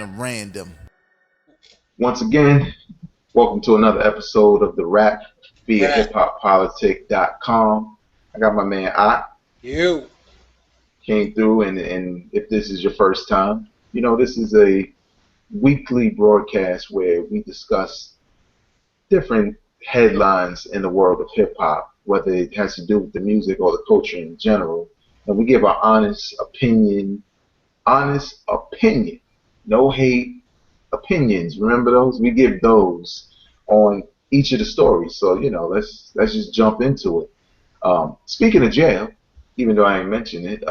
the random. Once again, welcome to another episode of The Rap via Right. HipHoPolitic.com. I got my man Ott You. came through, and if this is your first time, this is a weekly broadcast where we discuss different headlines in the world of hip hop, whether it has to do with the music or the culture in general, and we give our honest opinion, no hate opinions. Remember those? We give those on each of the stories. So let's just jump into it. Speaking of jail, even though I ain't mentioned it,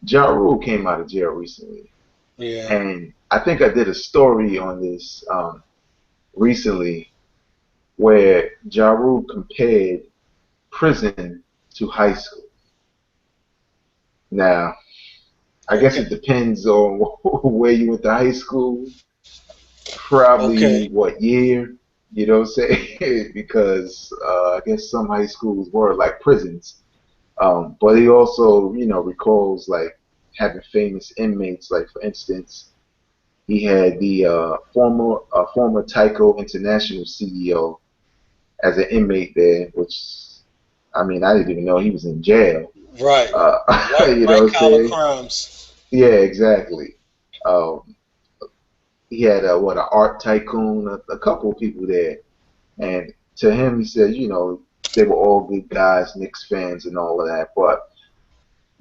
Ja Rule came out of jail recently, Yeah. and I think I did a story on this recently where Ja Rule compared prison to high school. Now, I guess it depends on where you went to high school, probably Okay. what year, you know what I'm saying? Because I guess some high schools were like prisons. But he also, recalls like having famous inmates, like for instance, he had the former Tyco International CEO as an inmate there, which, I mean, I didn't even know he was in jail. Right. You know White what I'm collar saying? crimes. Yeah, exactly. Um, he had an art tycoon, a couple of people there, and to him, he said, they were all good guys, Knicks fans, and all of that. But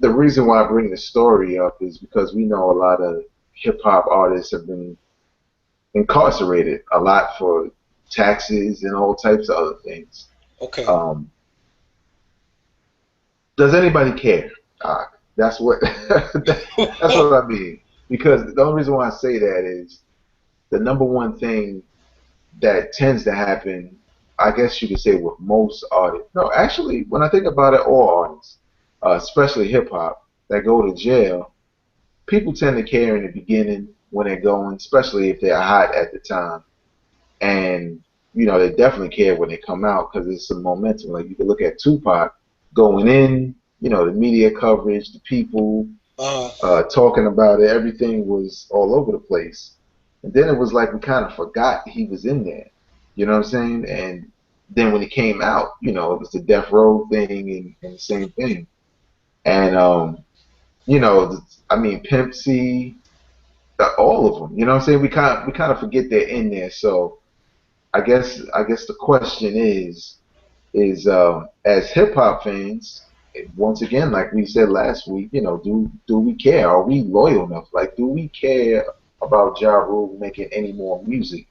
the reason why I bring the story up is because we know a lot of hip hop artists have been incarcerated a lot for taxes and all types of other things. Okay. Um, does anybody care? That's what that's what I mean. Because the only reason why I say that is the number one thing that tends to happen, I guess you could say with most artists. No, actually, when I think about it, all artists, especially hip hop, that go to jail, people tend to care in the beginning when they're going, especially if they're hot at the time. And, they definitely care when they come out because it's some momentum. Like you can look at Tupac going in, the media coverage, the people uh, talking about it, everything was all over the place. And then it was like we kind of forgot he was in there. You know what I'm saying? And then when he came out, it was the death row thing and the same thing. And I mean, Pimp C, all of them. You know what I'm saying? We kind of forget they're in there. So I guess the question is as hip hop fans, once again, like we said last week, do we care? Are we loyal enough? Like, do we care about Ja Rule making any more music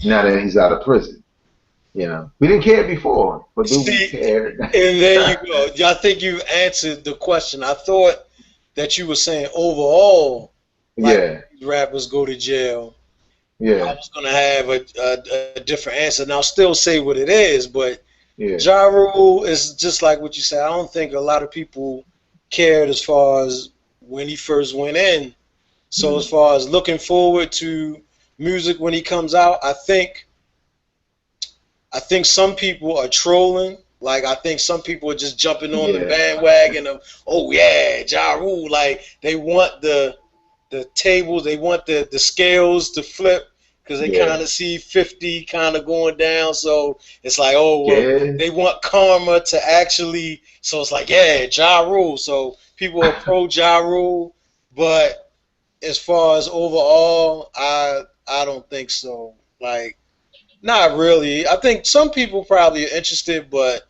now that he's out of prison? We didn't care before, but do we See, care? and there you go. I think you answered the question. I thought that you were saying overall, like Yeah, rappers go to jail. I yeah, was gonna have a different answer, and I'll still say what it is. But yeah, Ja Rule is just like what you said. I don't think a lot of people cared as far as when he first went in. So as mm, far as looking forward to music when he comes out, I think some people are trolling. Like I think some people are just jumping on the yeah, bandwagon of, oh yeah, Ja Rule. Like they want the tables, they want the scales to flip because they yeah, kind of see 50 kind of going down. So it's like, oh well, yeah. they want karma to actually. So it's like, yeah, Ja Rule. So people are pro Ja Rule, but as far as overall, I don't think so. Like, not really. I think some people probably are interested, but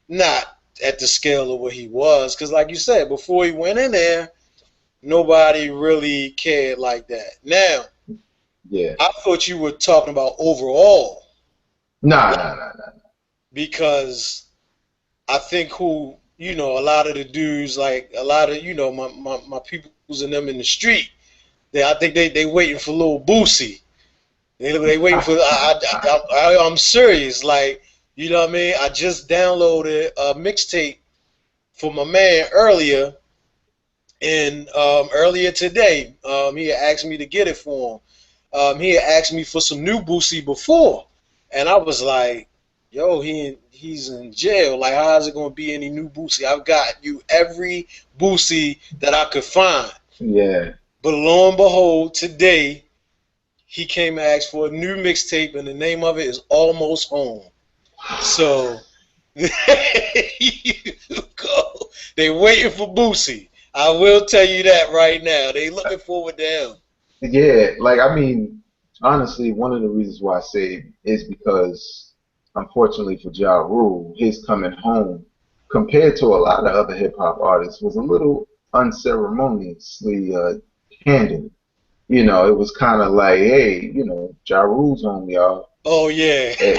not at the scale of what he was. Because, like you said, before he went in there, nobody really cared like that. Now, Yeah. I thought you were talking about overall, Nah, nah, nah, nah. because I think a lot of the dudes, like a lot of, my peoples and them in the street, I think they waiting for little Boosie. They waiting for. I'm serious. Like, you know what I mean? I just downloaded a mixtape for my man earlier, and earlier today, he had asked me to get it for him. He had asked me for some new Boosie before, and I was like, "Yo, he's in jail. Like, how is it gonna be any new Boosie? I've got you every Boosie that I could find." Yeah, But lo and behold, today he came and asked for a new mixtape, and the name of it is Almost Home. So you go. They waiting for Boosie. I will tell you that right now. They looking forward to him. Yeah, like I mean, honestly, one of the reasons why I say is because, unfortunately for Ja Rule, his coming home, compared to a lot of other hip hop artists, was a little unceremoniously handled. You know, it was kind of like, hey, Ja Rule's home, y'all, Oh yeah, and,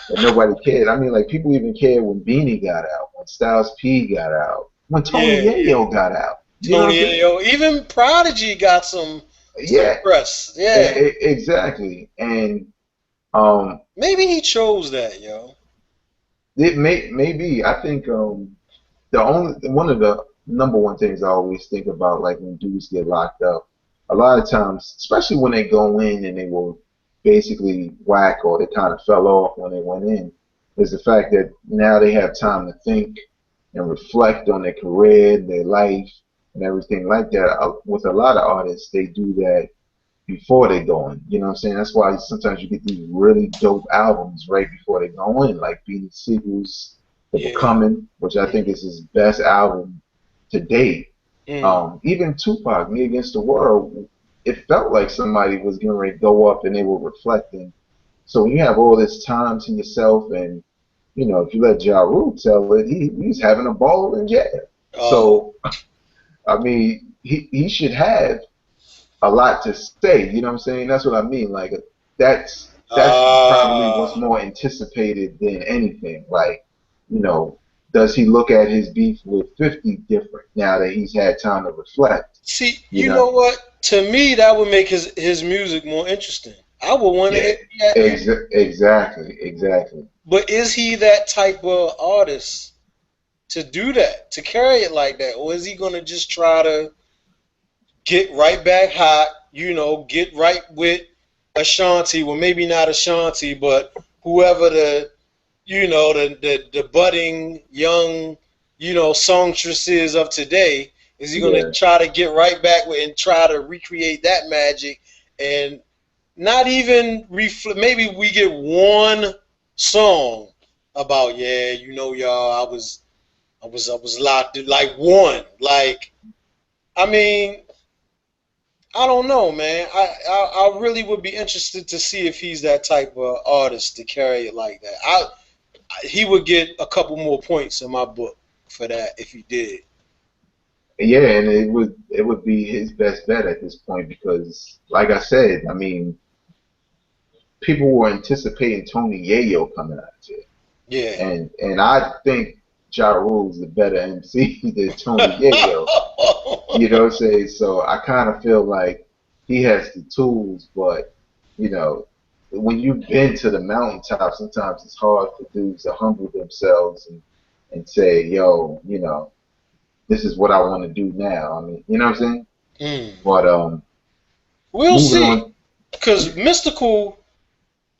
and nobody cared. I mean, like people even cared when Beanie got out, when Styles P got out, when Tony yeah, yeah. Yayo got out. You know what Tony I'm saying? Ayo, even Prodigy got some Yeah, press. Yeah, exactly. And um, maybe he chose that, yo. it maybe I think the only one of the number one things I always think about, like when dudes get locked up, a lot of times, especially when they go in and they will basically whack or they kind of fell off when they went in, is the fact that now they have time to think and reflect on their career, their life, and everything like that. With a lot of artists, they do that before they go in. You know what I'm saying? That's why sometimes you get these really dope albums right before they go in, like Beanie Siegel's The Yeah. Becoming, which I think Mm, is his best album to date. mm. Even Tupac, Me Against the World, it felt like somebody was getting ready to go up and they were reflecting. So when you have all this time to yourself and if you let Ja Rule tell it, he's having a ball in jail. Oh, So I mean, he should have a lot to say. You know what I'm saying? That's what I mean. Like that's probably what's ah. more anticipated than anything. Like, does he look at his beef with 50 different now that he's had time to reflect? See, You you know? know what? To me, that would make his music more interesting. I would want to Yeah. hear that. Exactly. Exactly. But is he that type of artist to do that, to carry it like that, or is he gonna just try to get right back hot? Get right with Ashanti, well, maybe not Ashanti, but whoever the budding young, songstresses of today. Is he gonna Yeah. try to get right back with and try to recreate that magic and not even reflect? Maybe we get one song about, yeah, y'all, I was locked in, like one. Like, I mean, I don't know, man. I really would be interested to see if he's that type of artist to carry it like that. He would get a couple more points in my book for that if he did. Yeah, and it would be his best bet at this point because, like I said, I mean, people were anticipating Tony Yayo coming out of jail. Yeah. And I think Ja Rule's a better MC than Tony Yayo. You know what I'm saying? So I kind of feel like he has the tools, but you know, when you've been to the mountaintop, sometimes it's hard for dudes to humble themselves and say, yo, this is what I want to do now. I mean, you know what I'm saying? Mm. But We'll moving see. on, Because Mystical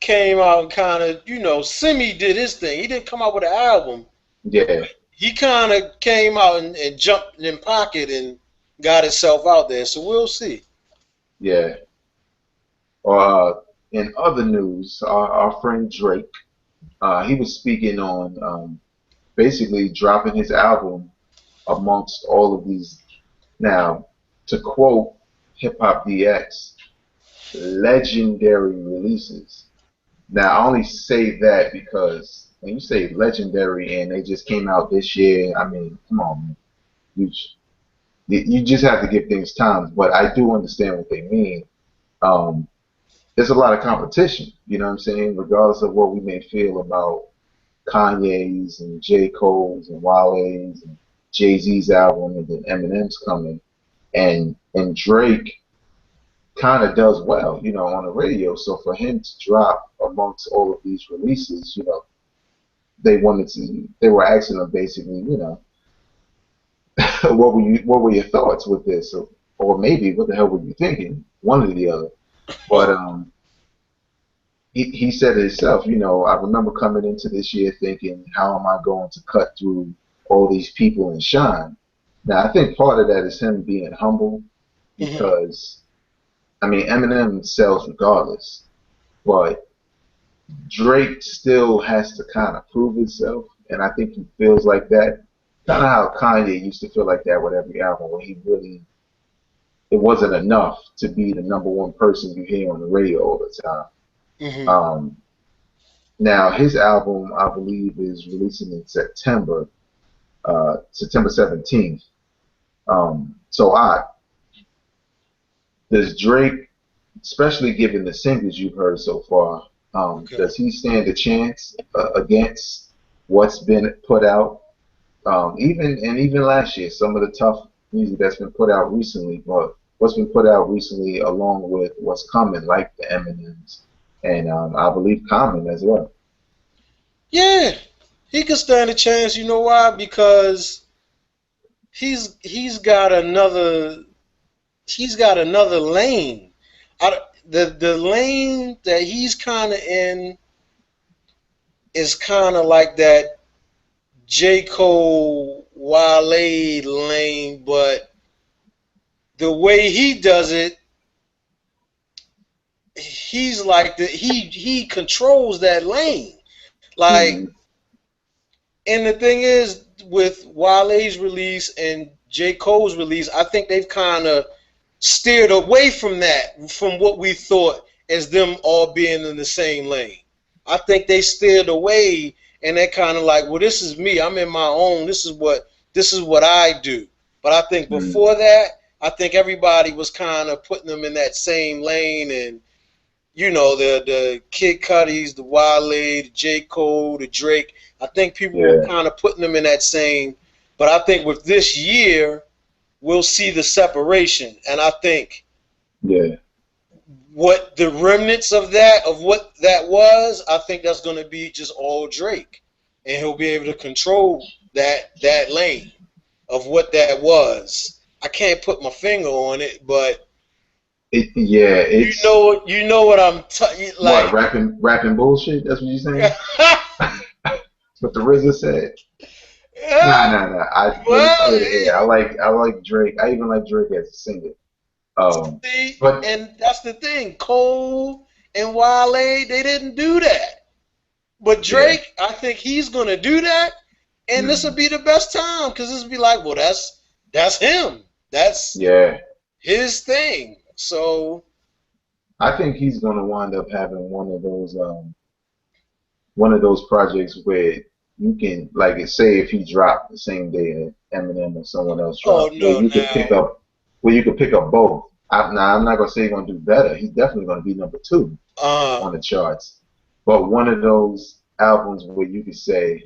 came out and kind of, Simi did his thing. He didn't come out with an album. yeah, He kind of came out and jumped in pocket and got himself out there. So we'll see. yeah. In other news, our friend Drake, he was speaking on basically dropping his album amongst all of these. Now, to quote Hip Hop DX, legendary releases. Now, I only say that because when you say legendary and they just came out this year, I mean, come on, man. You just have to give things time. But I do understand what they mean. Um, there's a lot of competition, you know what I'm saying? Regardless of what we may feel about Kanye's and J. Cole's and Wale's and Jay Z's album and then Eminem's coming. And Drake kind of does well, on the radio. So for him to drop amongst all of these releases, they were asking him basically, what were your thoughts with this, or maybe what the hell were you thinking, one or the other. But he said it himself, I remember coming into this year thinking, how am I going to cut through all these people and shine? Now I think part of that is him being humble Hmm. because I mean Eminem sells regardless, but Drake still has to kind of prove himself, and I think he feels like that. Kind of how Kanye used to feel like that with every album, when he really it wasn't enough to be the number one person you hear on the radio all the time. Hmm. Um, Now his album, I believe, is releasing in September, September 17th. So does Drake, especially given the singles you've heard so far, Okay. does he stand a chance against what's been put out? Even last year, some of the tough music that's been put out recently, but what's been put out recently, along with what's coming, like the Eminems, and I believe Common as well. Yeah, he could stand a chance. You know why? Because he's got another lane. The lane that he's kind of in is kind of like that J. Cole Wale lane, but the way he does it, he's like he controls that lane. Like, Mm, and the thing is, with Wale's release and J. Cole's release, I think they've kind of steered away from that, from what we thought as them all being in the same lane. I think they steered away, and they're kind of like, well, this is me. I'm in my own. This is what I do. But I think mm, before that, I think everybody was kind of putting them in that same lane, and the Kid Cuddies, the Wale, the J. Cole, the Drake. I think people were yeah, kind of putting them in that same. But I think with this year, we'll see the separation, and I think yeah, what the remnants of what that was, I think that's going to be just all Drake, and he'll be able to control that lane of what that was. I can't put my finger on it, but yeah. It's you know what what like. rapping bullshit. That's what you're saying. What the RZA said. Nah, Yeah, nah, nah. Let me well, clear the air. I like Drake. I even like Drake as a singer. see, But and that's the thing. Cole and Wale, they didn't do that. But yeah, Drake, I think he's gonna do that, and this will mm, be the best time because this will be like, well, that's him. That's yeah. his thing. So, I think he's gonna wind up having one of those projects where you can, like, say if he dropped the same day that Eminem or someone else oh dropped, no, now, where you could pick up both. Now I'm not gonna say he's gonna do better. He's definitely gonna be number two uh, on the charts. But one of those albums where you could say,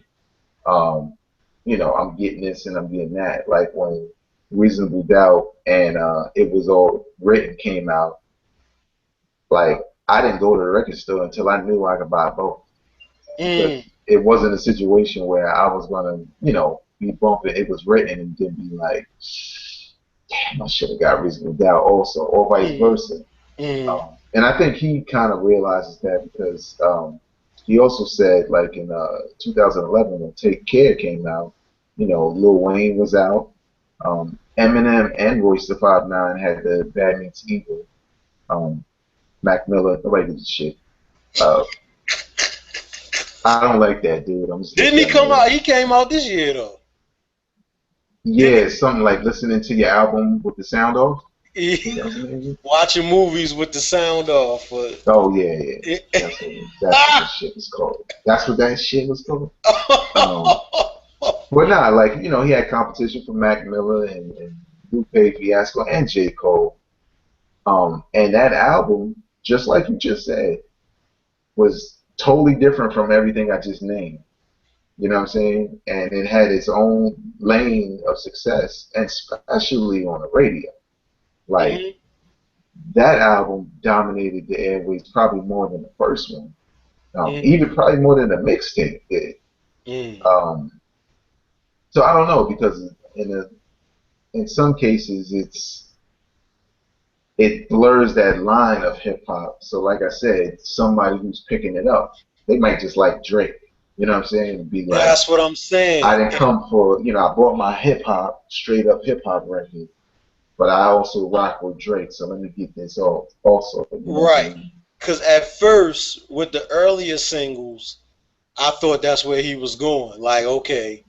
um, I'm getting this and I'm getting that. Like when Reasonable Doubt and It Was All Written came out, like I didn't go to the record store until I knew I could buy both, because mm, it wasn't a situation where I was gonna, be bumping It Was Written and then be like, damn, I should have got Reasonable Doubt also, or vice mm, versa. mm, And I think he kind of realizes that because he also said, like in 2011 when Take Care came out, Lil Wayne was out, Eminem and Royce the 5'9" had the Bad Meets Evil, um, Mac Miller, nobody gives a shit. Uh, I don't like that dude. I'm just let didn't he that come know. out? He came out this year though, didn't Yeah, something like listening to your album with the sound off. I he? think that was the name. Watching movies with the sound off. But Oh yeah, yeah. That's what the shit was called. That's what that shit was called. Um, But nah, like, he had competition from Mac Miller and Lupe Fiasco and J. Cole. And that album, just like you just said, was totally different from everything I just named. You know what I'm saying? And it had its own lane of success, and especially on the radio. Like Mhm, that album dominated the airways probably more than the first one. mhm, Even probably more than the mixtape did. mhm, Um, so I don't know, because in some cases it blurs that line of hip hop. So like I said, somebody who's picking it up, they might just like Drake. You know what I'm saying? And be like, that's what I'm I saying. didn't come for, I bought my hip hop, straight up hip hop record. but I also rock with Drake, so let me get this off also. You know what I'm Right. saying? Because at first, with the earlier singles, I thought that's where he was going. Like, okay.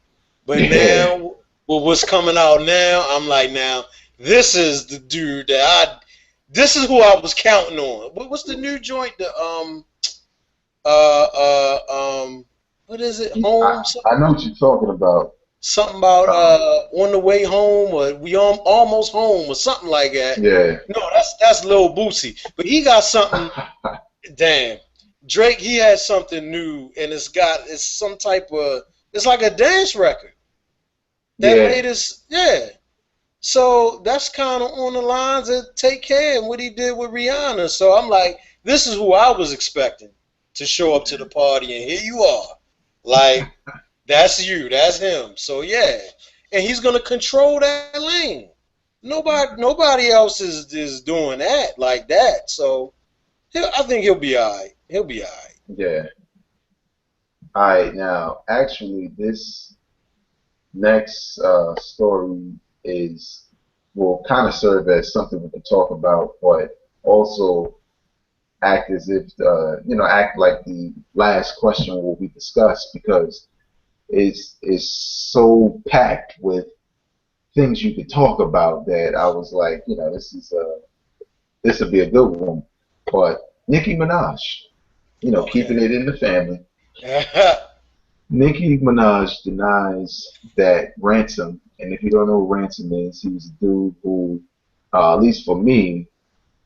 But Yeah, now, with what's coming out now, I'm like, now, this is the dude this is who I was counting on. What's the new joint? Uh, uh, what is it? Home? I know what you're talking about. Something about Um, on the way home, or we almost home, or something like that. yeah, No, that's Lil Boosie, but he got something. Damn, Drake, he has something new, and it's some type of, it's like a dance record. That yeah, latest, yeah. So that's kind of on the lines of Take Care and what he did with Rihanna. So I'm like, this is who I was expecting to show up to the party, and here you are. Like, that's you, that's him. So yeah, and he's gonna control that lane. Nobody else is doing that like that. So I think he'll be alright. He'll be alright. yeah. All right, now actually, this next story is will kind of serve as something we can talk about, but also act as if act like the last question will be discussed because it's so packed with things you could talk about that I was like, this would be a good one. But Nicki Minaj, Okay. keeping it in the family. Nicki Minaj denies that Ransom, and if you don't know who Ransom is, he was a dude who, at least for me,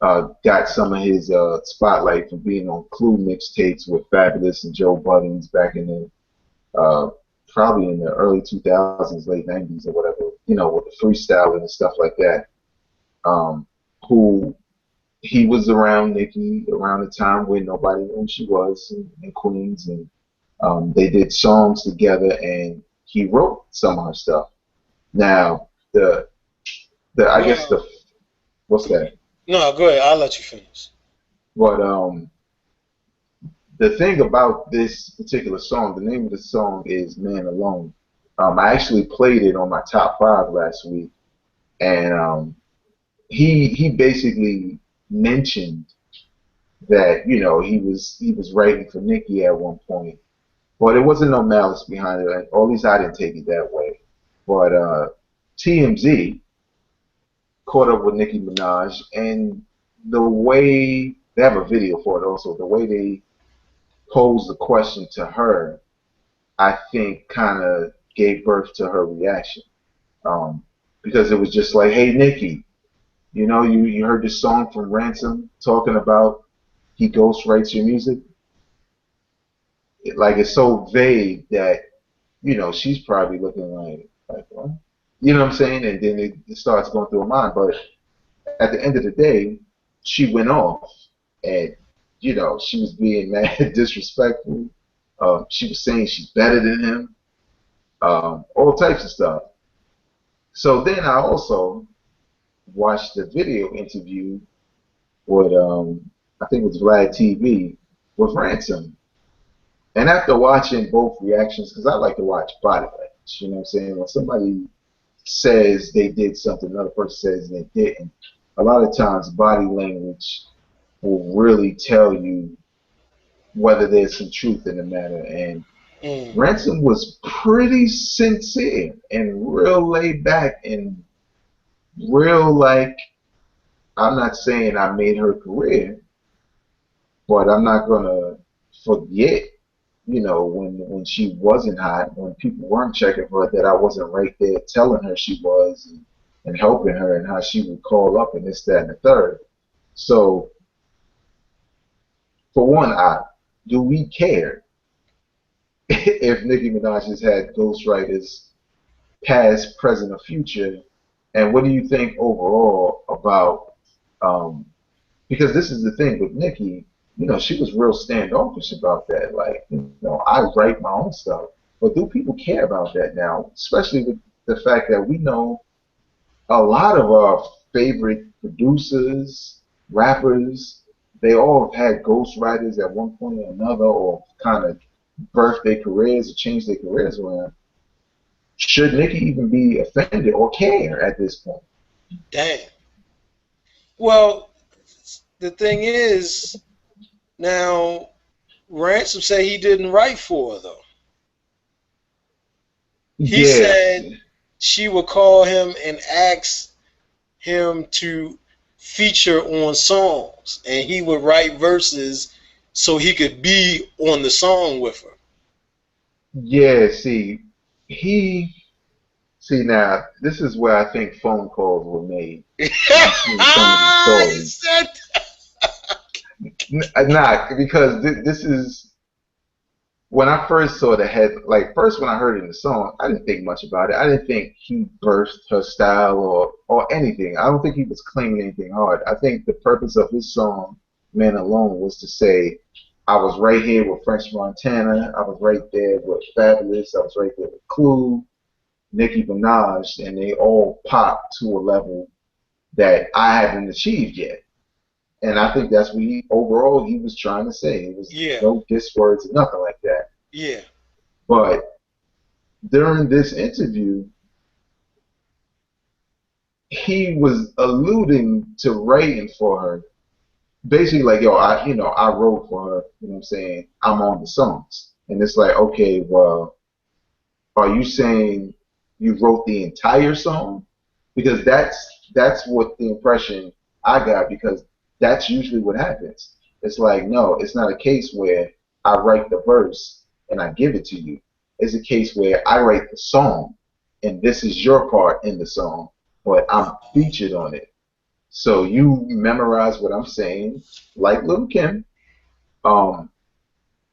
got some of his spotlight from being on Clue mixtapes with Fabulous and Joe Buttons back in the probably in the early 2000s, late 90s or whatever, with the freestyling and stuff like that. Who he was around Nicki around the time when nobody knew who she was in Queens, and they did songs together, and he wrote some of her stuff. Now, the I guess Well, the what's that? no, go ahead. I'll let you finish. But the thing about this particular song, the name of the song is "Man Alone." I actually played it on my top five last week, and he basically mentioned that he was writing for Nicki at one point, but it wasn't no malice behind it. Or at least I didn't take it that way. But TMZ caught up with Nicki Minaj, and the way they have a video for it also, the way they posed the question to her, I think kind of gave birth to her reaction. Um, because it was just like, hey, Nicki, you heard this song from Ransom talking about he ghostwrites your music. Like it's so vague that she's probably looking like what? You know what I'm saying? And then it starts going through her mind. But at the end of the day, she went off, and she was being mad disrespectful. She was saying she's better than him, all types of stuff. So then I also watched the video interview with I think it was Vlad TV with Ransom. And after watching both reactions, because I like to watch body language, you know what I'm saying? When somebody says they did something, another person says they didn't, a lot of times body language will really tell you whether there's some truth in the matter. And Mm. Ransom was pretty sincere and real laid back and real like, I'm not saying I made her career, but I'm not gonna forget, when she wasn't hot, when people weren't checking for her, that I wasn't right there telling her she was and helping her and how she would call up and this, that, and the third. So for one, do we care if Nicki Minaj has had ghostwriters past, present, or future? And what do you think overall about um, because this is the thing with Nikki, she was real standoffish about that. Like, I write my own stuff. But do people care about that now? Especially with the fact that we know a lot of our favorite producers, rappers, they all have had ghostwriters at one point or another, or kind of birthed their careers or changed their careers around. Should Nikki even be offended or care at this point? Damn. Well, the thing is, now Ransom said he didn't write for her though. He Yeah, said she would call him and ask him to feature on songs, and he would write verses so he could be on the song with her. yeah. He see now. This is where I think phone calls were made when I've seen some of these You stories. said Not because this is when I first saw the head. Like first when I heard it in the song, I didn't think much about it. I didn't think he burst her style or anything. I don't think he was claiming anything hard. I think the purpose of his song, "Man Alone," was to say, I was right here with French Montana. I was right there with Fabulous. I was right there with Clue, Nicki Minaj, and they all popped to a level that I haven't achieved yet. And I think that's what he overall he was trying to say. It was yeah, no diss words or nothing like that. yeah. But during this interview, he was alluding to writing for her. Basically like, yo, I wrote for her, you know what I'm saying? I'm on the songs. And it's like, okay, well, are you saying you wrote the entire song? Because that's what the impression I got because that's usually what happens. It's like, no, it's not a case where I write the verse and I give it to you. It's a case where I write the song and this is your part in the song, but I'm featured on it. So you memorize what I'm saying, like Lil Kim, um,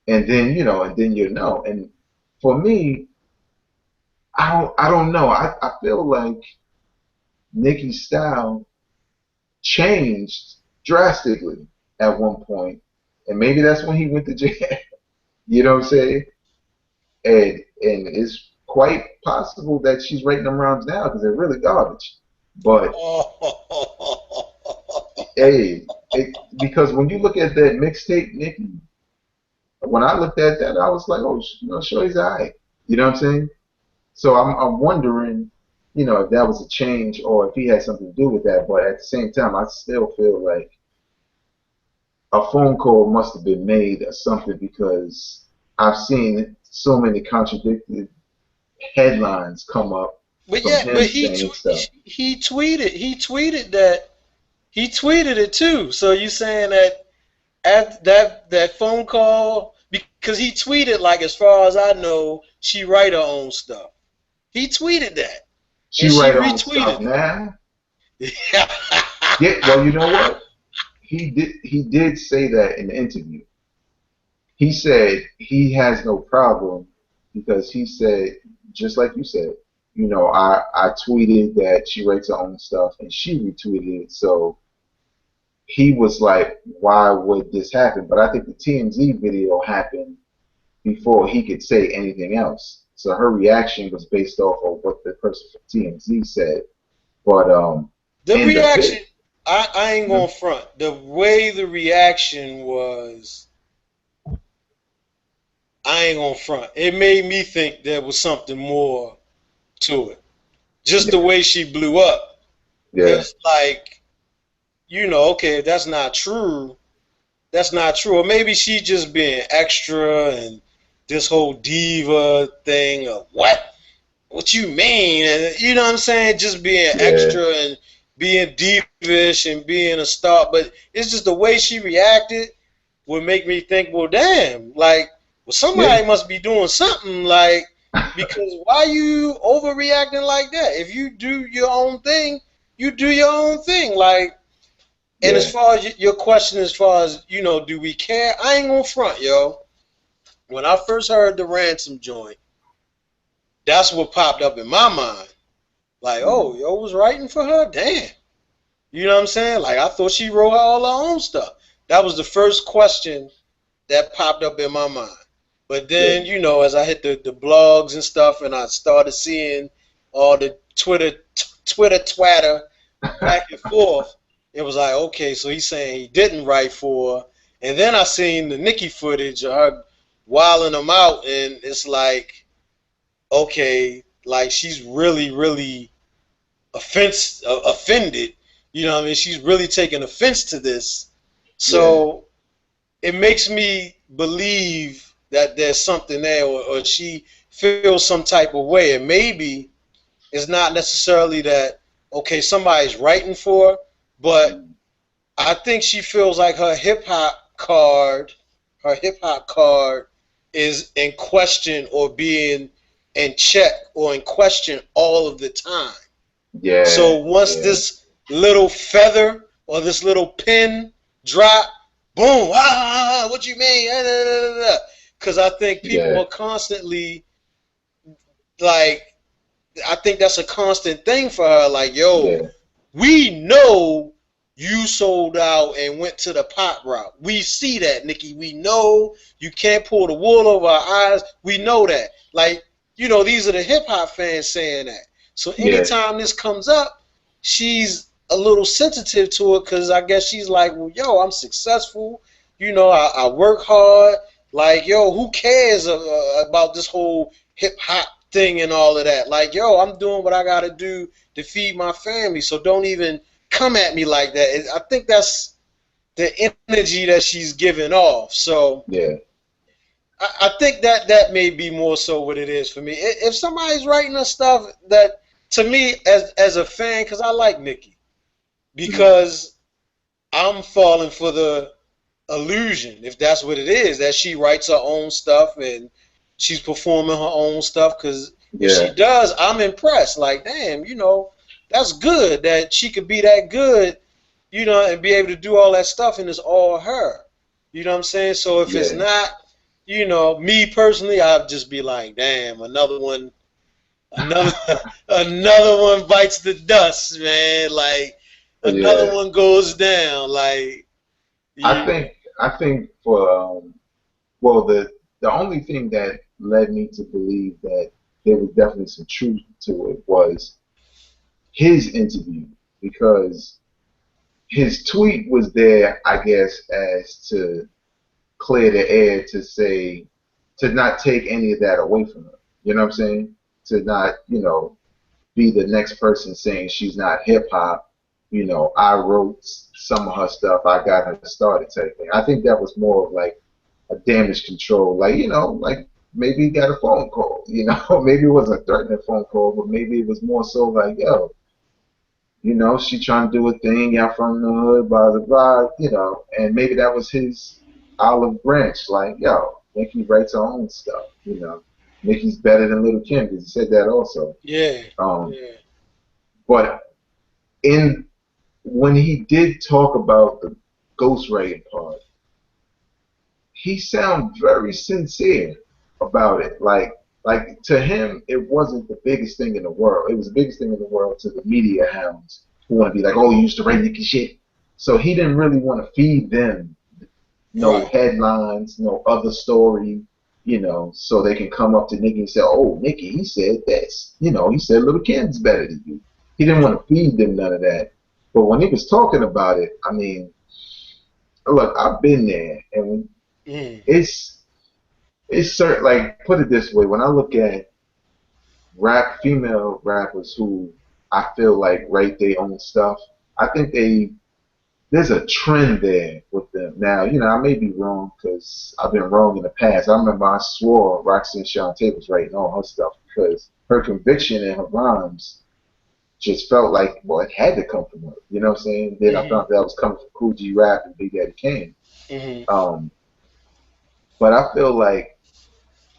and then and then you know. And for me, I don't know. I feel like Nicki's style changed drastically at one point, and maybe that's when he went to jail. You know what I'm saying? And it's quite possible that she's writing them rhymes now because they're really garbage. But hey, because when you look at that mixtape, Nicki, when I looked at that, I was like, oh, Shorty's alright. You know what I'm saying? So I'm wondering, if that was a change or if he had something to do with that. But at the same time, I still feel like a phone call must have been made or something because I've seen so many contradicted headlines come up But from yeah, but him saying stuff. he tweeted it too. So you saying that at that phone call because he tweeted like as far as I know she write her own stuff. He tweeted that She and she write her own stuff retweeted now. it. Yeah, well, you know what? He did say that in the interview. He said he has no problem because he said, just like you said, I tweeted that she writes her own stuff and she retweeted it. So he was like, why would this happen? But I think the TMZ video happened before he could say anything else. So her reaction was based off of what the person from TMZ said. But The in the reaction, bit, I ain't gonna front. The way the reaction was, I ain't gonna front. It made me think there was something more to it. Just the yeah, way she blew up. yeah, It's like, okay, if that's not true, that's not true. Or maybe she just being extra and this whole diva thing of what you mean? And you know what I'm saying? Just being yeah, extra and being divish and being a star. But it's just the way she reacted would make me think, well, damn, like, well, yeah, somebody must be doing something, like, because why you overreacting like that? If you do your own thing, you do your own thing. Like, and as yeah, far as your question, as far as, do we care? I ain't gonna front, yo. When I first heard the Ransom joint, that's what popped up in my mind. Like, oh, mm, yo was writing for her? Damn. You know what I'm saying? Like, I thought she wrote all her own stuff. That was the first question that popped up in my mind. But yeah, then, as I hit the blogs and stuff and I started seeing all the Twitter twatter back and forth, it was like, okay, so he's saying he didn't write for her. And then I seen the Nicki footage of her wilding him out, and it's like, okay, like she's really, really offended You know what I mean? She's really taking offense to this. Yeah, So it makes me believe that there's something there, or she feels some type of way. And maybe it's not necessarily that, okay, somebody's writing for her, but mm, I think she feels like her hip hop card is in question, or being in check, or in question all of the time. yeah, So once yeah, this little feather or this little pin drop, boom, what you mean? Because I think people yeah, are constantly like, I think that's a constant thing for her. Like, yo, yeah, we know you sold out and went to the pop route. We see that, Nikki. We know you can't pull the wool over our eyes. We know that. Like, these are the hip hop fans saying that. So yeah, anytime this comes up, she's a little sensitive to it, because I guess she's like, well, yo, I'm successful. I work hard. Like, yo, who cares about this whole hip hop thing and all of that? Like, yo, I'm doing what I got to do to feed my family. So don't even come at me like that. I think that's the energy that she's giving off. So yeah, I think that may be more so what it is for me. If somebody's writing us stuff that, to me, as a fan, because I like Nikki, mm, because I'm falling for the illusion, if that's what it is, that she writes her own stuff and she's performing her own stuff. Because if she yeah, does, I'm impressed. Like, damn, that's good that she could be that good, and be able to do all that stuff, and it's all her. You know what I'm saying? So if it's yeah, not, me personally, I'd just be like, damn, another one, another, another one bites the dust, man. Like, another yeah. one goes down. Like, I you, think I think for well, the only thing that led me to believe that there was definitely some truth to it was his interview, because his tweet was there, I guess, as to clear the air, to say, to not take any of that away from her. You know what I'm saying? To not, be the next person saying she's not hip hop. I wrote some of her stuff. I got her started type thing. I think that was more of like a damage control. Like, like maybe he got a phone call. Maybe it wasn't a threatening phone call, but maybe it was more so like, yo, she trying to do a thing. Y'all from the hood, blah blah blah. And maybe that was his olive branch. Like, yo, Nicki writes her own stuff. Nicki's better than Little Kim, because he said that also. yeah, Um, yeah. but in when he did talk about the ghostwriting part, he sounded very sincere about it. Like to him, it wasn't the biggest thing in the world. It was the biggest thing in the world to the media hounds who want to be like, "Oh, you used to write Nicki shit." So he didn't really want to feed them no Right. headlines, no other story, so they can come up to Nicki and say, "Oh, Nicki, he said this." He said Little Kim's better than you. He didn't want to feed them none of that. But when he was talking about it, I mean, look, I've been there, and Mm. it's it's certain. Like, put it this way: when I look at female rappers who I feel like write their own stuff, I think there's a trend there with them. Now, I may be wrong, because I've been wrong in the past. I remember I swore Roxanne Shante was writing all her stuff, because her conviction and her rhymes just felt like, well, it had to come from her. You know what I'm saying? Then I Mhm. found that was coming from Cool G Rap and Big Daddy Kane. Mhm. Um, but I feel like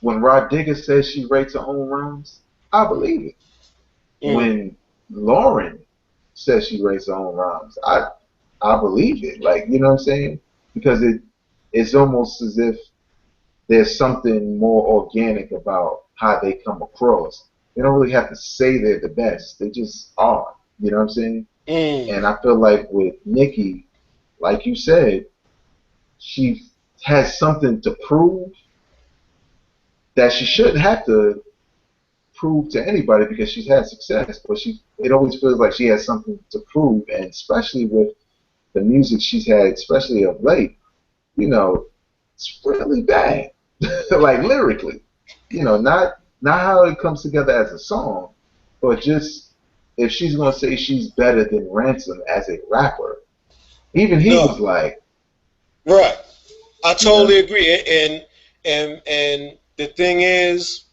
when Rod Digger says she writes her own rhymes, I believe it. Mm. When Lauren says she writes her own rhymes, I believe it. Like, you know what I'm saying? Because it's almost as if there's something more organic about how they come across. They don't really have to say they're the best. They just are. You know what I'm saying? Mm. And I feel like with Nikki, like you said, she has something to prove that she shouldn't have to prove to anybody, because she's had success. But it always feels like she has something to prove, and especially with the music she's had, especially of late, you know, it's really bad. Like lyrically, not how it comes together as a song, but just if she's gonna say she's better than Ransom as a rapper, even he was No, like, right. I you know, totally agree. And the thing is,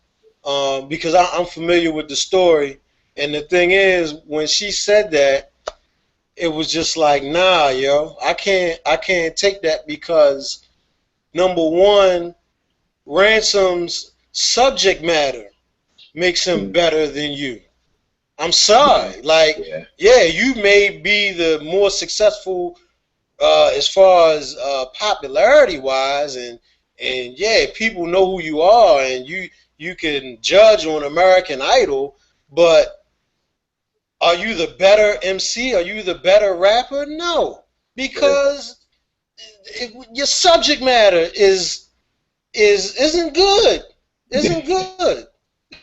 because I'm familiar with the story, and the thing is, when she said that, it was just like, nah, yo, I can't take that because number one, Ransom's subject matter makes him mm, better than you. I'm yeah, sorry. Like, yeah, yeah, you may be the more successful as far as popularity wise, and yeah, people know who you are, and you can judge on American Idol, but are you the better MC? Are you the better rapper? No, yeah, because your subject matter isn't good. Isn't good.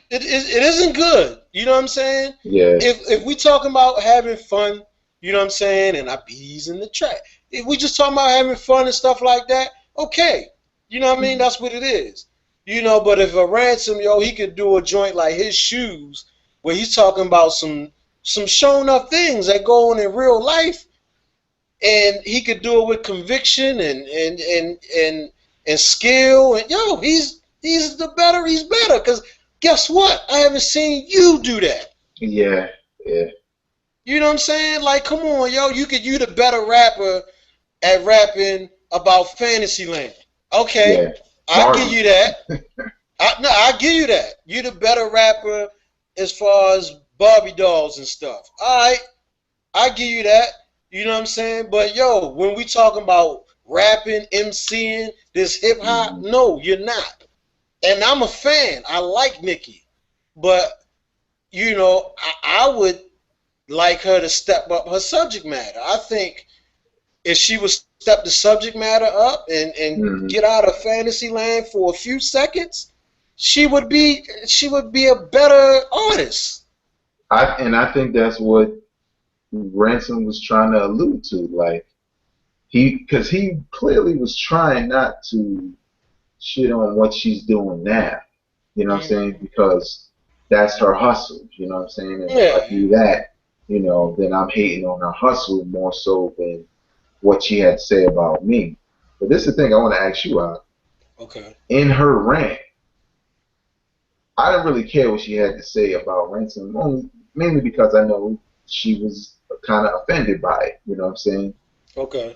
It isn't good. You know what I'm saying? yeah, If we talking about having fun, you know what I'm saying, and our bees in the track. If we just talking about having fun and stuff like that, okay. You know what I mean? mm, That's what it is. You know, but if a Ransom, yo, he could do a joint like his shoes, where he's talking about some shown up things that go on in real life, and he could do it with conviction and skill, and yo, he's the better. He's better because guess what? I haven't seen you do that. yeah, yeah, You know what I'm saying? Like, come on, yo, you the better rapper at rapping about Fantasyland. Okay, yeah. I give Barbie, you that. No, I give you that. You the better rapper as far as Barbie dolls and stuff. All right, I give you that. You know what I'm saying? But yo, when we talking about rapping, MCing, this hip hop, mm, no, you're not. And I'm a fan. I like Nicki, but you know, I would like her to step up her subject matter. I think if she would step the subject matter up and mm. get out of fantasy land for a few seconds, she would be a better artist. I think that's what Ransom was trying to allude to, like because he clearly was trying not to shit on what she's doing now. You know what I'm saying? Mm-hmm. Because that's her hustle. You know what I'm saying? And if I Yeah. do that, then I'm hating on her hustle more so than what she had to say about me. But this is the thing I want to ask you out. Okay. In her rant, I didn't really care what she had to say about Ransom, mainly because I know she was kind of offended by it. You know what I'm saying? Okay.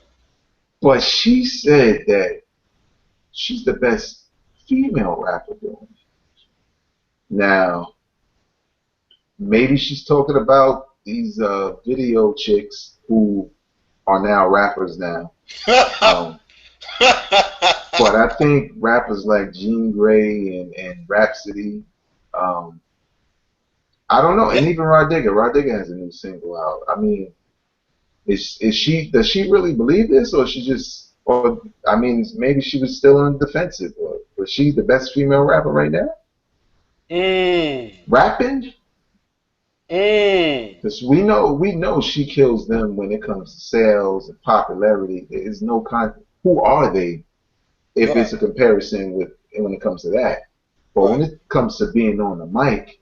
But she said that she's the best female rapper doing it. Now, maybe she's talking about these video chicks who are now rappers now. Um, but I think rappers like Jean Grey and Rhapsody, um, I don't know, and even Rod Digger. Rod Digger has a new single out. I mean, is she does she really believe this, or she just, or I mean, maybe she was still on the defensive, or was she the best female rapper right now? mm. Rapping? Mm. Because we know she kills them when it comes to sales and popularity. There is no who are they if it's Right. a comparison with when it comes to that. But when Right. it comes to being on the mic,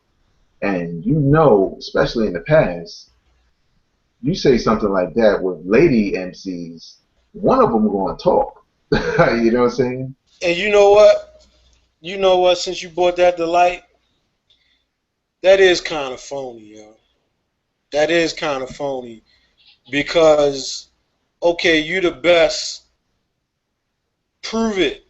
and especially in the past, you say something like that with lady MCs, one of them going to talk. You know what I'm saying? And you know what? You know what? Since you brought that to light, that is kind of phony, yo. That is kind of phony because okay, you the best, prove it.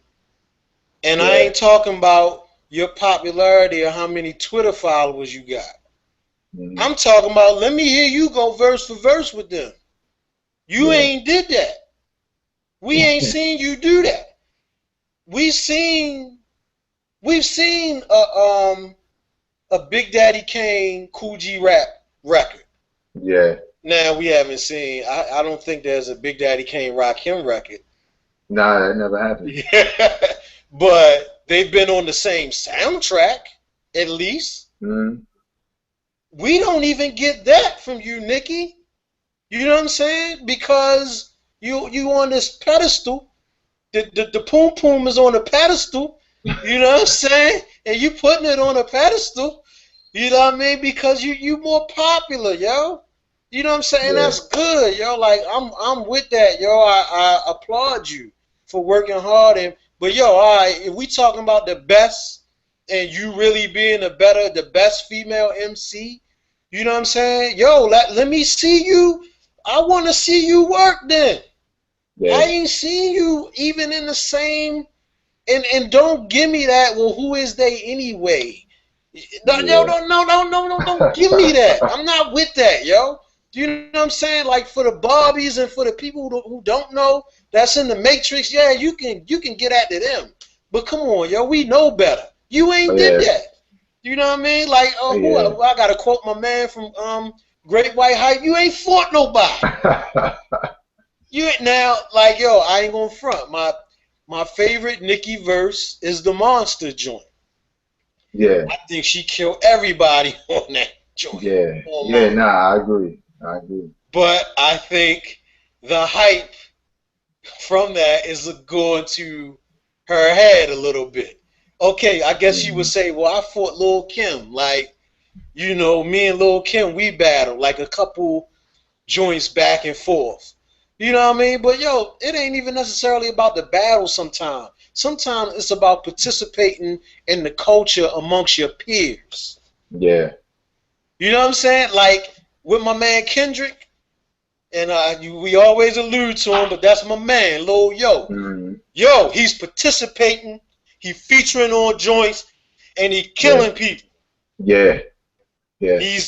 And I Yeah. ain't talking about your popularity or how many Twitter followers you got. Mm-hmm. I'm talking about let me hear you go verse for verse with them. You Yeah. ain't did that. We ain't seen you do that. We seen we've seen a Big Daddy Kane Cool G rap record. Yeah. Now we haven't seen. I don't think there's a Big Daddy Kane Rock Him record. Nah, that never happened. Yeah, but they've been on the same soundtrack at least. Mm-hmm. We don't even get that from you, Nikki. You know what I'm saying? Because you on this pedestal. The poom poom is on a pedestal. You know what I'm saying? And you putting it on a pedestal. You know what I mean? Because you more popular, yo. You know what I'm saying? Yeah, That's good, yo. Like I'm with that, yo. I applaud you for working hard and but yo, all right, if we talking about the best and you really being the best female MC, you know what I'm saying? Yo, let me see you. I want to see you work then. I yeah, ain't seen you even in the same and don't give me that. Well, who is they anyway? No, yo, yeah. don't give me that. I'm not with that, yo. Do you know what I'm saying? Like for the Barbies and for the people who don't know that's in the Matrix, yeah, you can get at to them. But come on, yo, we know better. You Oh ain't did yeah, that. You know what I mean? Like, oh who yeah. I gotta quote my man from Great White Hype. You ain't fought nobody. You ain't now like yo. I ain't gonna front. My favorite Nicki verse is the Monster joint. Yeah, I think she killed everybody on that joint. yeah, On yeah. my, Nah, I agree. I agree. but I think the hype from that is going to her head a little bit. Okay, I guess she would Mhm. say, "Well, I fought Lil Kim. Like, me and Lil Kim, we battled like a couple joints back and forth. You know what I mean? But yo, it ain't even necessarily about the battle sometimes. Sometimes it's about participating in the culture amongst your peers. Yeah. You know what I'm saying? Like with my man Kendrick, and we always allude to him, but that's my man, Lil Yo. Hmm. Yo, he's participating, he featuring on joints, and he Yeah. killing people. Yeah. Yeah. He's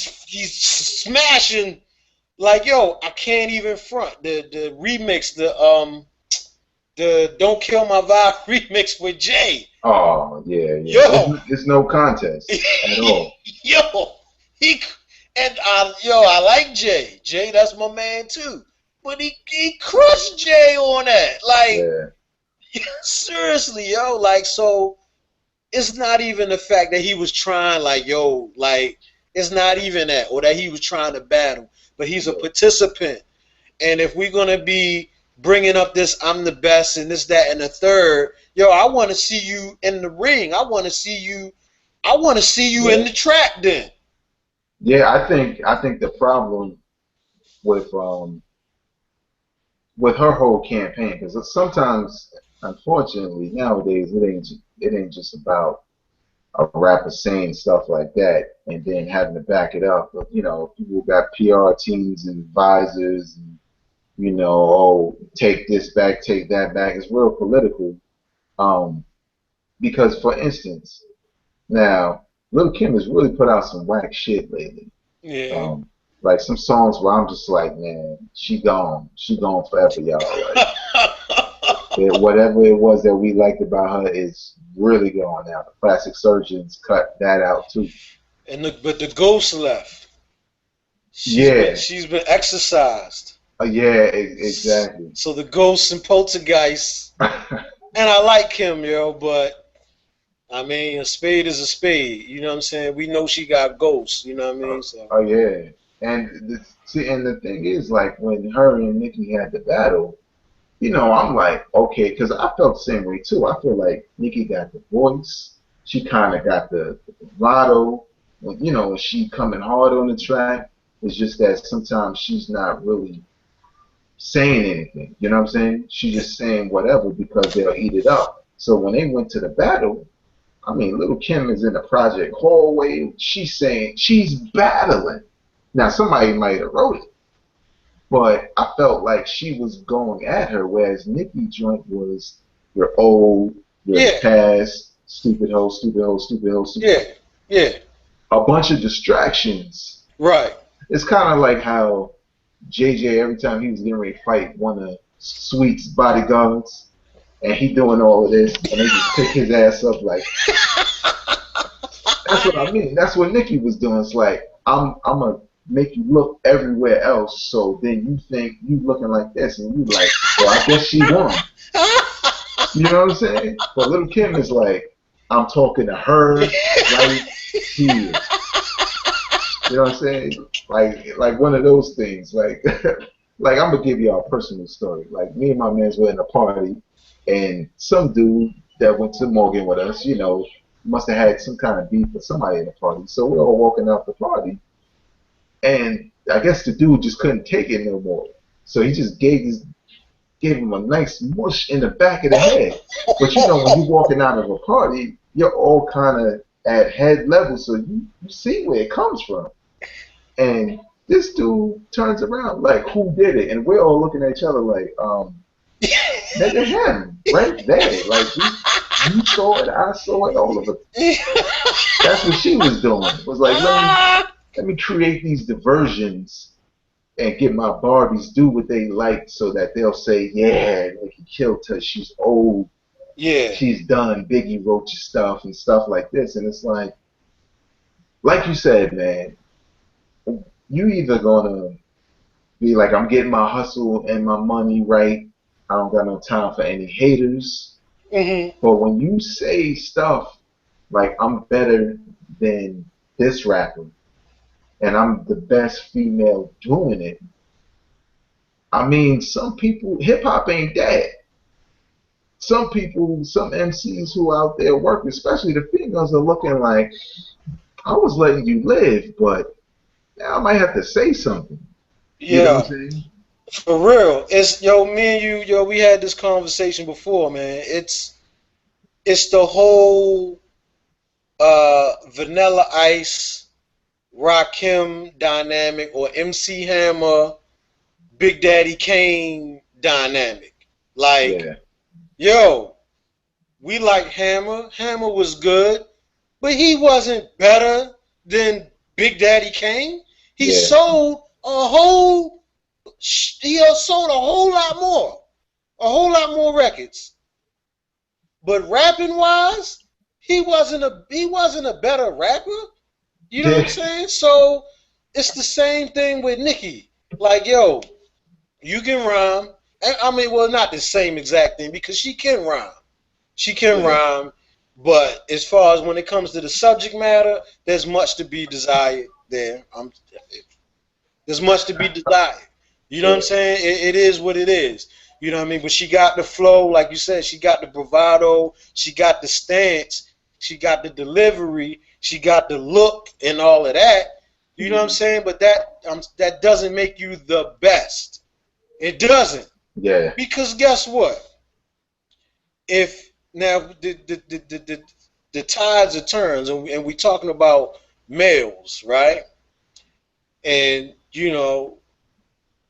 smashing. Like yo, I can't even front the remix, the Don't Kill My Vibe remix with Jay. Oh, yeah, yeah. Yo, It's no contest at all. yo, he and I like Jay. Jay, that's my man too. But he crushed Jay on that. Like Yeah. seriously, yo. Like so, it's not even the fact that he was trying. Like yo, like it's not even that, or that he was trying to battle. But he's a Yeah. participant. And if we're gonna be bringing up this, I'm the best, and this, that, and the third, yo, I want to see you in the ring. I want to see you. I want to see you in Yeah. the track. Then, Yeah, I think the problem with her whole campaign, because sometimes, unfortunately, nowadays it ain't just about a rapper saying stuff like that and then having to back it up. But people got PR teams and advisors and oh, take this back, take that back. It's real political. Um, because for instance, now Lil Kim has really put out some whack shit lately. yeah. Um, like some songs where I'm just like, man, she gone forever, y'all. Like whatever it was that we liked about her is really gone now. The Plastic Surgeons cut that out too. But the ghost left. Yeah, She's been exorcised. yeah, exactly. So the ghosts and poltergeists, and I like him, yo. But I mean, a spade is a spade. You know what I'm saying? We know she got ghosts. You know what I Oh, mean? So oh yeah, and the thing is, like when her and Nikki had the battle, I'm like, okay, because I felt the same way too. I feel like Nikki got the voice, she kind of got the vibrato, when she coming hard on the track. It's just that sometimes she's not really saying anything. You know what I'm saying? She's just saying whatever because they'll eat it up. So when they went to the battle, I mean, Little Kim is in the project hallway. She's saying she's battling. Now somebody might have wrote it, but I felt like she was going at her, whereas Nicki joint was you're old, you're the yeah, past, stupid hoe, stupid hoe, stupid hoe, stupid yeah, hoe. yeah. A bunch of distractions. Right. It's kind of like how JJ every time he was getting ready to fight one of Sweet's bodyguards, and he doing all of this, and they just pick his ass up like that's what I mean. That's what Nikki was doing. It's like I'm gonna make you look everywhere else, so then you think you looking like this, and you like, well, I guess she won. You know what I'm saying? But Little Kim is like, I'm talking to her right here. You know what I'm saying? Like one of those things. Like like I'm gonna give y'all a personal story. Like me and my mans were in a party, and some dude that went to Morgan with us, must have had some kind of beef with somebody in the party. So we're all walking out the party, and I guess the dude just couldn't take it no more. So he just gave him a nice mush in the back of the head. But you know, when you're walking out of a party, you're all kind of at head level, so you see where it comes from. And this dude turns around like, who did it? And we're all looking at each other like, nigga, him, right there. Like, you saw it, I saw it, all of it. That's what she was doing. It was like, let me create these diversions and get my Barbies do what they like so that they'll say, yeah, like he killed her, she's old, Yeah. she's done Biggie Roach stuff and stuff like this. And it's like you said, man, you either gonna be like, I'm getting my hustle and my money right, I don't got no time for any haters. Mm-hmm. But when you say stuff like, I'm better than this rapper and I'm the best female doing it, I mean, some people, hip hop ain't dead. Some people, some MCs who out there working, especially the females, are looking like, I was letting you live, but now I might have to say something. You know Yeah. what I'm saying? For real. It's me and you, we had this conversation before, man. It's the whole Vanilla Ice, Rakim dynamic, or MC Hammer, Big Daddy Kane dynamic. Like, Yeah. yo, we like Hammer. Hammer was good, but he wasn't better than Big Daddy Kane. He Yeah. sold a whole lot more records. But rapping wise, he wasn't a better rapper. You know what I'm saying? So it's the same thing with Nicki. Like, yo, you can rhyme. I mean, well, not the same exact thing because she can rhyme. She can rhyme, but as far as when it comes to the subject matter, there's much to be desired there. There's much to be desired. You know what I'm saying? It is what it is. You know what I mean? But she got the flow, like you said, she got the bravado, she got the stance, she got the delivery, she got the look and all of that. You know what I'm saying? But that doesn't make you the best. It doesn't. Yeah. Because guess what? If now the tides are turns, and we talking about males, right? And you know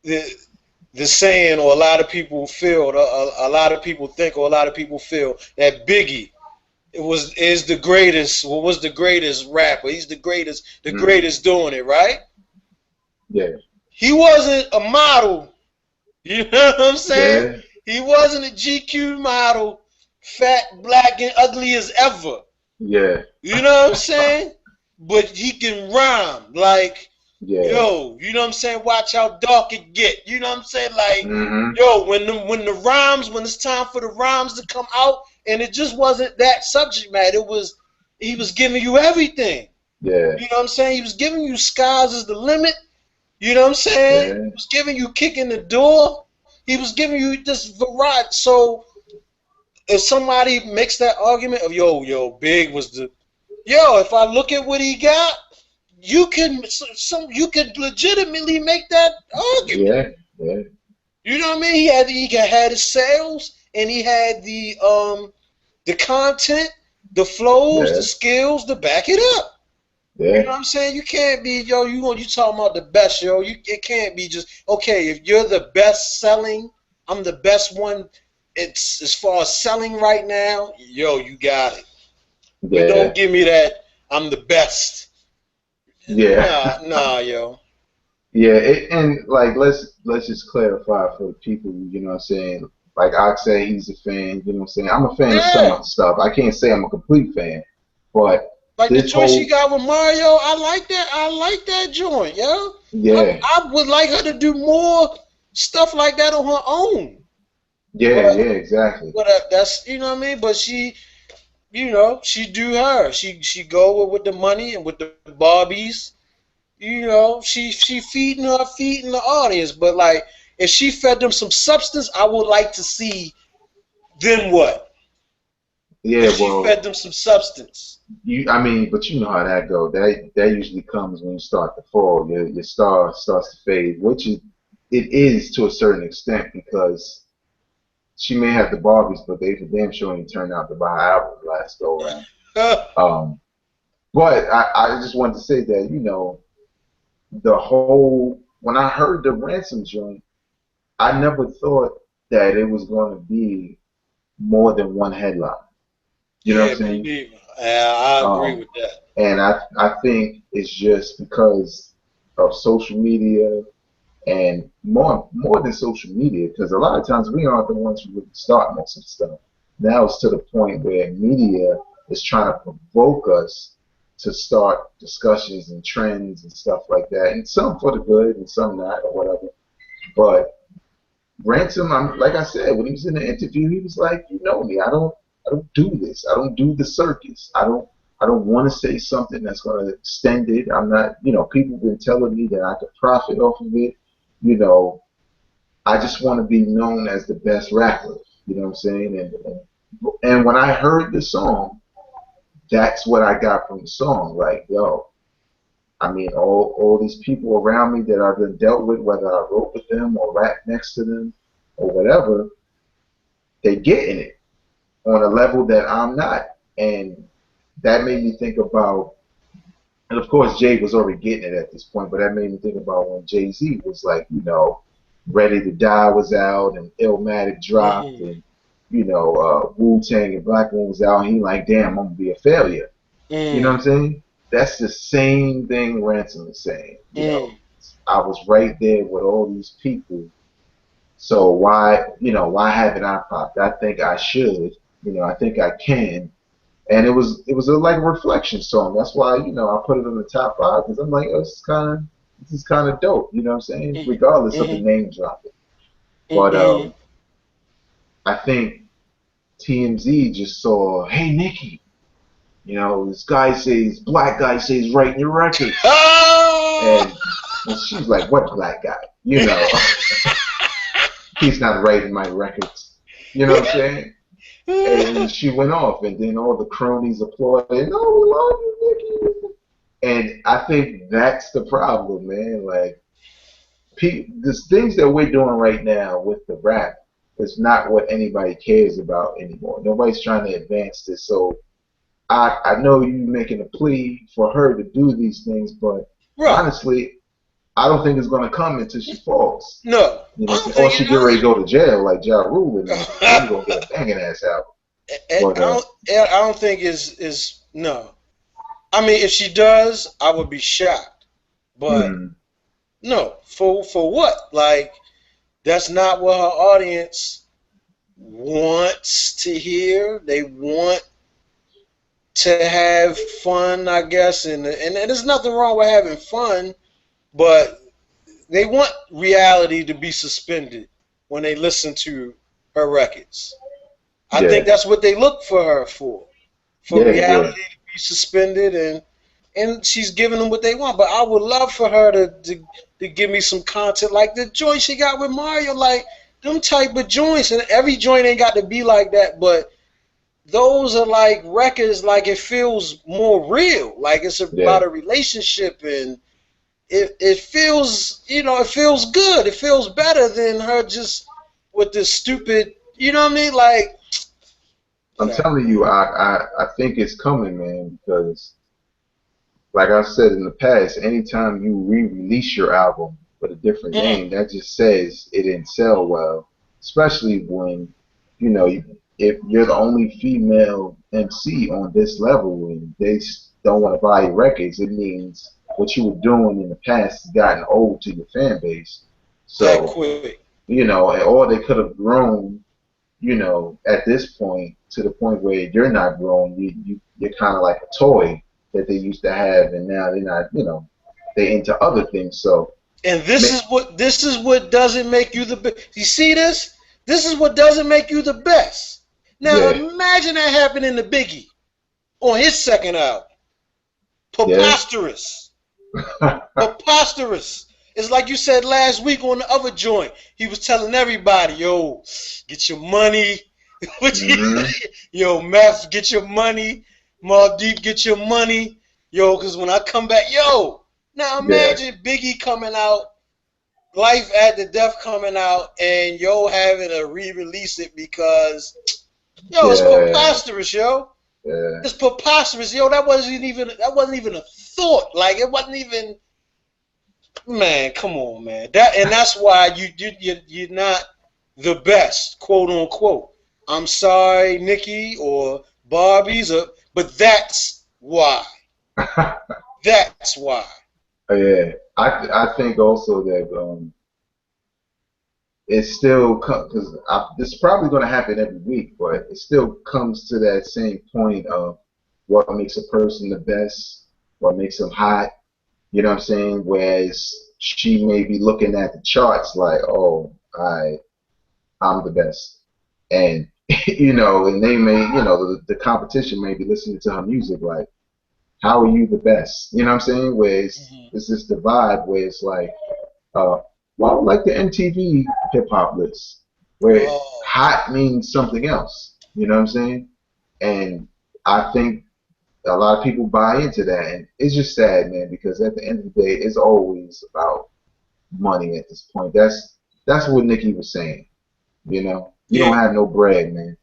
the saying, or a lot of people feel, a lot of people think, or a lot of people feel that Biggie is the greatest. Well, was the greatest rapper. He's the greatest doing it, right? Yeah. He wasn't a model. You know what I'm saying? Yeah. He wasn't a GQ model, fat, black, and ugly as ever. Yeah. You know what I'm saying? But he can rhyme. Like, Yeah. yo, you know what I'm saying? Watch how dark it get. You know what I'm saying? Like, Mm-hmm. yo, when it's time for the rhymes to come out, and it just wasn't that subject matter. He was giving you everything. Yeah. You know what I'm saying? He was giving you skies is the limit. You know what I'm saying? Yeah. He was giving you kicking the door. He was giving you this variety. So if somebody makes that argument of yo, Big was the if I look at what he got, you can legitimately make that argument. Yeah. Yeah. You know what I mean? He had his sales, and he had the content, the flows, the skills to back it up. Yeah. You know what I'm saying? You can't be, you talking about the best, it can't be just, okay, if you're the best selling, I'm the best one, it's as far as selling right now, you got it. Yeah. But don't give me that, I'm the best. Yeah. Nah, yo. Yeah, and like let's just clarify for the people, you know what I'm saying? Like Ox said, he's a fan, you know what I'm saying? I'm a fan of some of the stuff. I can't say I'm a complete fan, but like this the choice she got with Mario, I like that joint, yo. Yeah. I would like her to do more stuff like that on her own. Yeah, exactly. But that's, you know what I mean? But she, she do her. She go with the money and with the Barbies. She feeding the audience. But like, if she fed them some substance, I would like to see then what? Yeah, if she well, fed them some substance. I mean, but you know how that go. That usually comes when you start to fall. Your star starts to fade, which it is to a certain extent because she may have the Barbies, but they for damn sure ain't turned out to buy albums last go around. Um, but I just wanted to say that the whole when I heard the Ransom joint, I never thought that it was going to be more than one headline. You know what Yeah, I'm me saying? neither. I agree Um, with that. and I think it's just because of social media and more than social media, because a lot of times we aren't the ones who really start most of the stuff. Now it's to the point where media is trying to provoke us to start discussions and trends and stuff like that, and some for the good and some not or whatever. But Ransom, like I said, when he was in the interview, he was like, "You know me. I don't do this. I don't do the circus. I don't want to say something that's going to extend it. I'm not. People have been telling me that I could profit off of it. You know, I just want to be known as the best rapper. You know what I'm saying? And when I heard the song, that's what I got from the song. Like, yo, I mean, all these people around me that I've been dealt with, whether I wrote with them or rapped next to them or whatever, they getting it on a level that I'm not. And that made me think about, and of course Jay was already getting it at this point, but that made me think about when Jay-Z was like, Ready to Die was out and Illmatic dropped Mm-hmm. and, Wu-Tang and Black Moon was out and he like, damn, I'm gonna be a failure. You know what Mm, I'm saying? That's the same thing Ransom is saying. mm, I was right there with all these people. So why haven't I popped? I think I should. I think I can. And it was like a reflection song. That's why I put it in the top five because I'm like, oh, this is kind of dope. You know what I'm saying? mm, Regardless of the mm, name dropping. But mm, I think TMZ just saw, hey Nikki, this guy says black guy says writing your records, oh! and she's like, what black guy? He's not writing my records. You know what I'm saying? And she went off, and then all the cronies applauded. No, we love you, Nikki. And I think that's the problem, man. Like, the things that we're doing right now with the rap is not what anybody cares about anymore. Nobody's trying to advance this. So I know you making a plea for her to do these things, but Right. honestly, I don't think it's going to come until she falls. No, You I know, don't or think she it. get ready to go to jail like Ja Rule, and then you're gonna get a banging ass album. I But don't. I don't think is no. I mean, if she does, I would be shocked. But mm, no, for what? Like, that's not what her audience wants to hear. They want to have fun, I guess, and there's nothing wrong with having fun, but they want reality to be suspended when they listen to her records. I think yeah, that's what they look for her for yeah, yeah, reality to be suspended, and she's giving them what they want. But I would love for her to give me some content like the joint she got with Mario, like them type of joints. And every joint ain't got to be like that, but those are like records, like it feels more real, like it's yeah. about a relationship, and it feels, it feels good. It feels better than her just with this stupid, you know what I mean? Like, I'm whatever, telling man. you, I think it's coming, man, because like I said in the past, anytime you re-release your album with a different Mm, name, that just says it didn't sell well. Especially when, you know, if you're the only female MC on this level and they don't want to buy your records, it means what you were doing in the past has gotten old to your fan base. that So, quick. or they could have grown, at this point to the point where you're not growing. You're kind of like a toy that they used to have, and now they're not. They're into other things. So, And this is what doesn't make you the best. You see this? This is what doesn't make you the best. Now yeah, imagine that happening to Biggie on his second album. yeah, Preposterous. Preposterous. It's like you said last week on the other joint. He was telling everybody, yo, get your money. Mm-hmm. Yo, Meth, get your money. Mobb Deep, get your money. Yo, because when I come back, yo, now Yeah, imagine Biggie coming out, Life After Death coming out, and yo having to re-release it because, yo, it's yeah, preposterous, yo. yeah, It's preposterous, yo. That wasn't even a thought. Like it wasn't even. Man, come on, man. That's why you're not the best, quote unquote. I'm sorry, Nikki or Barbie's, but that's why. That's why. yeah. I think also that it's still because this is probably going to happen every week, but it still comes to that same point of what makes a person the best, what makes them hot. You know what I'm saying? Whereas she may be looking at the charts like, oh, I'm the best, and and they may, the competition may be listening to her music like, how are you the best? You know what I'm saying? Where Mhm. it's this divide where it's like, uh, well, like the MTV hip hop list, where Oh, hot means something else. You know what I'm saying? And I think a lot of people buy into that, and it's just sad, man, because at the end of the day, it's always about money at this point. That's what Nikki was saying. You yeah, don't have no bread, man.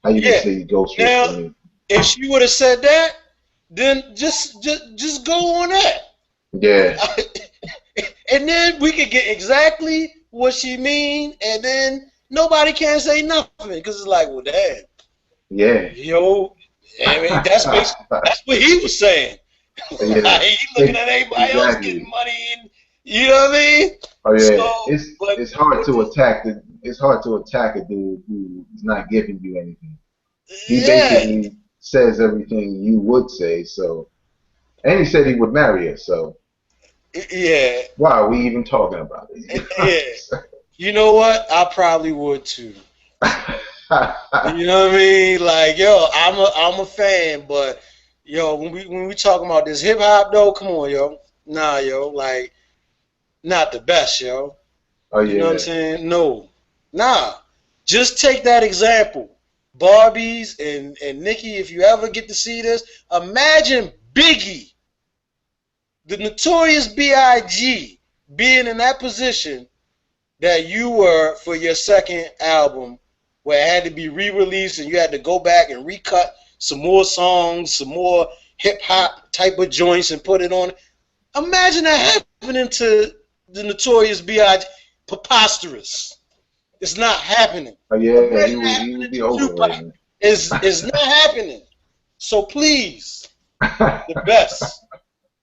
How you gonna yeah. say you ghost rich Now, for me? if she would have said that, then just go on that. Yeah, And then we could get exactly what she mean, and then nobody can say nothing because it's like, well, damn, yeah, yo, I mean, that's what he was saying. yeah. Like, he looking at everybody else getting Exactly. money, and you know what I mean. Oh yeah, So, but it's hard with to attack a dude who's not giving you anything. He yeah, basically says everything you would say. So, and he said he would marry her. So, yeah, why are we even talking about it? yeah. You know what? I probably would too. You know what I mean? Like, yo, I'm a fan, but yo, when we talking about this hip hop though, come on, yo, nah, yo, like, not the best, yo. Oh You know what I'm yeah, saying? No, nah. Just take that example, Barbies and Nikki. If you ever get to see this, imagine Biggie, the Notorious B.I.G., being in that position that you were for your second album, where it had to be re-released and you had to go back and recut some more songs, some more hip hop type of joints and put it on. Imagine that happening to the Notorious B.I.G. Preposterous. It's not happening. oh yeah. Imagine He that would he happening would be to over Tupac. right It's not happening. So please, now. the best.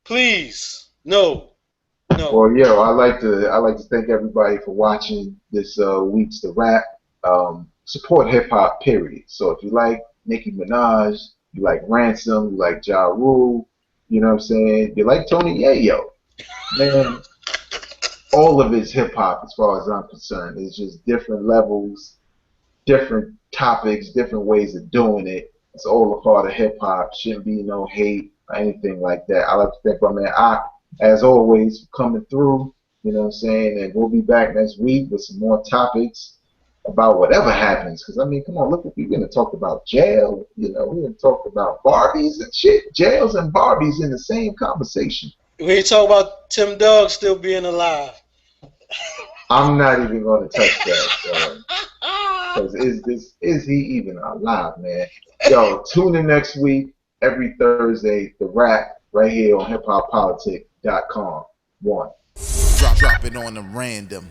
Please. No. No. Well, yo, I like to thank everybody for watching this week's The Rap. Support hip hop, period. So if you like Nicki Minaj, you like Ransom, you like Ja Rule, you know what I'm saying? You like Tony Yayo, man. All of his hip hop, as far as I'm concerned, is just different levels, different topics, different ways of doing it. It's all a part of hip hop. Shouldn't be no hate or anything like that. I like to thank my man Ak, as always, for coming through. You know what I'm saying? And we'll be back next week with some more topics about whatever happens. Because, I mean, come on, look, we're going to talk about jail. We're going to talk about Barbies and shit. Jails and Barbies in the same conversation. We talk about Tim Dog still being alive. I'm not even going to touch that. Because is he even alive, man? Yo, tune in next week, every Thursday, The Rap, right here on HipHoPolitic.com. One. Drop it on the random.